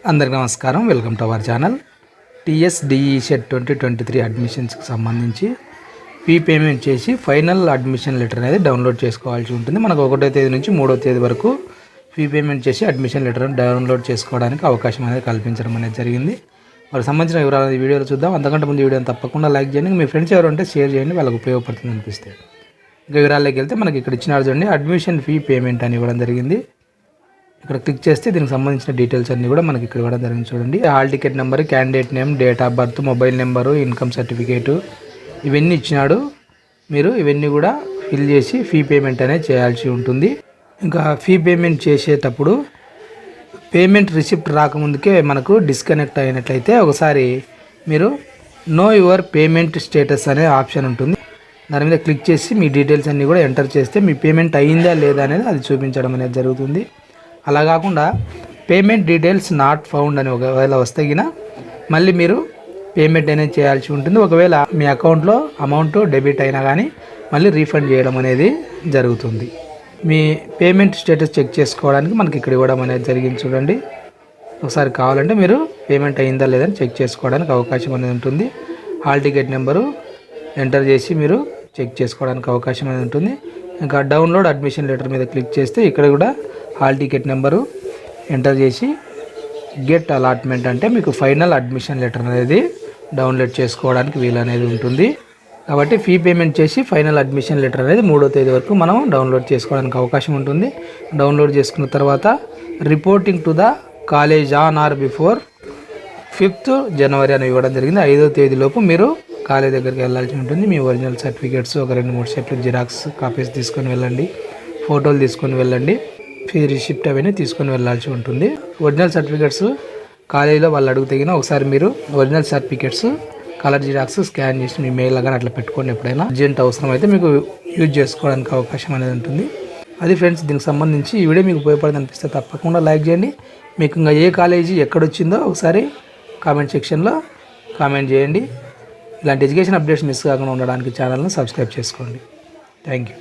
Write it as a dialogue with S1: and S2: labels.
S1: అందరికీ నమస్కారం. Welcome to our channel. TSDEE CET 2023 అడ్మిషన్స్కి సంబంధించి ఫీ పేమెంట్ చేసి ఫైనల్ అడ్మిషన్ లెటర్ అనేది డౌన్లోడ్ చేసుకోవాల్సి ఉంటుంది. మనకు 1వ తేదీ నుంచి 3వ తేదీ వరకు ఫీ పేమెంట్ చేసి అడ్మిషన్ లెటర్ డౌన్లోడ్ చేసుకోవడానికి అవకాశం అనేది కల్పించడం అనేది జరిగింది. వారికి సంబంధించిన వివరాలు ఈ వీడియోలో చూద్దాం. అంతకంటే ముందు వీడియోని తప్పకుండా లైక్ చేయండి. మీ ఫ్రెండ్స్ ఎవరు ఉంటే షేర్ చేయండి, వాళ్ళకి ఉపయోగపడుతుంది అనిపిస్తే. ఇక వివరాల్లోకి వెళ్తే మనకి ఇక్కడ ఇచ్చినారు చూడండి, అడ్మిషన్ ఫీ పేమెంట్ అని ఇవ్వడం జరిగింది. ఇక్కడ క్లిక్ చేస్తే దీనికి సంబంధించిన డీటెయిల్స్ అన్నీ కూడా మనకి ఇక్కడ ఇవ్వడం జరిగింది. చూడండి, hall ticket number, candidate name, date of birth, mobile number, income certificate ఇవన్నీ ఇచ్చినాడు. మీరు ఇవన్నీ కూడా ఫిల్ చేసి ఫీ పేమెంట్ అనేది చేయాల్సి ఉంటుంది. ఇంకా ఫీ పేమెంట్ చేసేటప్పుడు పేమెంట్ రిసిప్ట్ రాకముందుకే మనకు డిస్కనెక్ట్ అయినట్లయితే ఒకసారి మీరు నో యువర్ పేమెంట్ స్టేటస్ అనే ఆప్షన్ ఉంటుంది. దాని మీద క్లిక్ చేసి మీ డీటెయిల్స్ అన్నీ కూడా ఎంటర్ చేస్తే మీ పేమెంట్ అయిందా లేదా అనేది అది చూపించడం అనేది జరుగుతుంది. అలా కాకుండా పేమెంట్ డీటెయిల్స్ నాట్ ఫౌండ్ అని ఒకవేళ వస్తే గిన మళ్ళీ మీరు పేమెంట్ అనేది చేయాల్సి ఉంటుంది. ఒకవేళ మీ అకౌంట్లో అమౌంట్ డెబిట్ అయినా కానీ మళ్ళీ రీఫండ్ చేయడం అనేది జరుగుతుంది. మీ పేమెంట్ స్టేటస్ చెక్ చేసుకోవడానికి మనకి ఇక్కడ ఇవ్వడం అనేది జరిగింది. చూడండి, ఒకసారి కావాలంటే మీరు పేమెంట్ అయిందా లేదని చెక్ చేసుకోవడానికి అవకాశం అనేది ఉంటుంది. హాల్ టికెట్ నెంబరు ఎంటర్ చేసి మీరు చెక్ చేసుకోవడానికి అవకాశం అనేది ఉంటుంది. ఇంకా డౌన్లోడ్ అడ్మిషన్ లెటర్ మీద క్లిక్ చేస్తే ఇక్కడ కూడా హాల్ టికెట్ నెంబరు ఎంటర్ చేసి గెట్ అలాట్మెంట్ అంటే మీకు ఫైనల్ అడ్మిషన్ లెటర్ అనేది డౌన్లోడ్ చేసుకోవడానికి వీలు అనేది ఉంటుంది. కాబట్టి ఫీ పేమెంట్ చేసి ఫైనల్ అడ్మిషన్ లెటర్ అనేది 3వ తేదీ వరకు మనం డౌన్లోడ్ చేసుకోవడానికి అవకాశం ఉంటుంది. డౌన్లోడ్ చేసుకున్న తర్వాత reporting to the college on are before 5th జనవరి అని ఇవ్వడం జరిగింది. 5వ తేదీలోపు మీరు కాలేజ్ దగ్గరికి వెళ్ళాల్సి ఉంటుంది. మీ ఒరిజినల్ సర్టిఫికేట్స్ ఒక 2-3 సెట్లు జిరాక్స్ కాపీస్ తీసుకొని వెళ్ళండి, ఫోటోలు తీసుకొని వెళ్ళండి, ఫీ రిసిప్ట్ అవన్నీ తీసుకొని వెళ్ళాల్సి ఉంటుంది. ఒరిజినల్ సర్టిఫికేట్స్ కాలేజీలో వాళ్ళు అడుగుతగిన ఒకసారి మీరు original certificates colour xerox scan చేసి మీ మెయిల్ కానీ అట్లా పెట్టుకోండి. ఎప్పుడైనా అర్జెంట్ అవసరం అయితే మీకు యూజ్ చేసుకోవడానికి అవకాశం అనేది ఉంటుంది. అది ఫ్రెండ్స్, దీనికి సంబంధించి ఈ వీడియో మీకు ఉపయోగపడింది అనిపిస్తే తప్పకుండా లైక్ చేయండి. మీకు ఇంకా ఏ కాలేజీ ఎక్కడొచ్చిందో ఒకసారి కామెంట్ సెక్షన్లో కామెంట్ చేయండి. ఇలాంటి ఎడ్యుకేషన్ అప్డేట్స్ మిస్ కాకుండా ఉండడానికి ఛానల్ని సబ్స్క్రైబ్ చేసుకోండి. Thank you.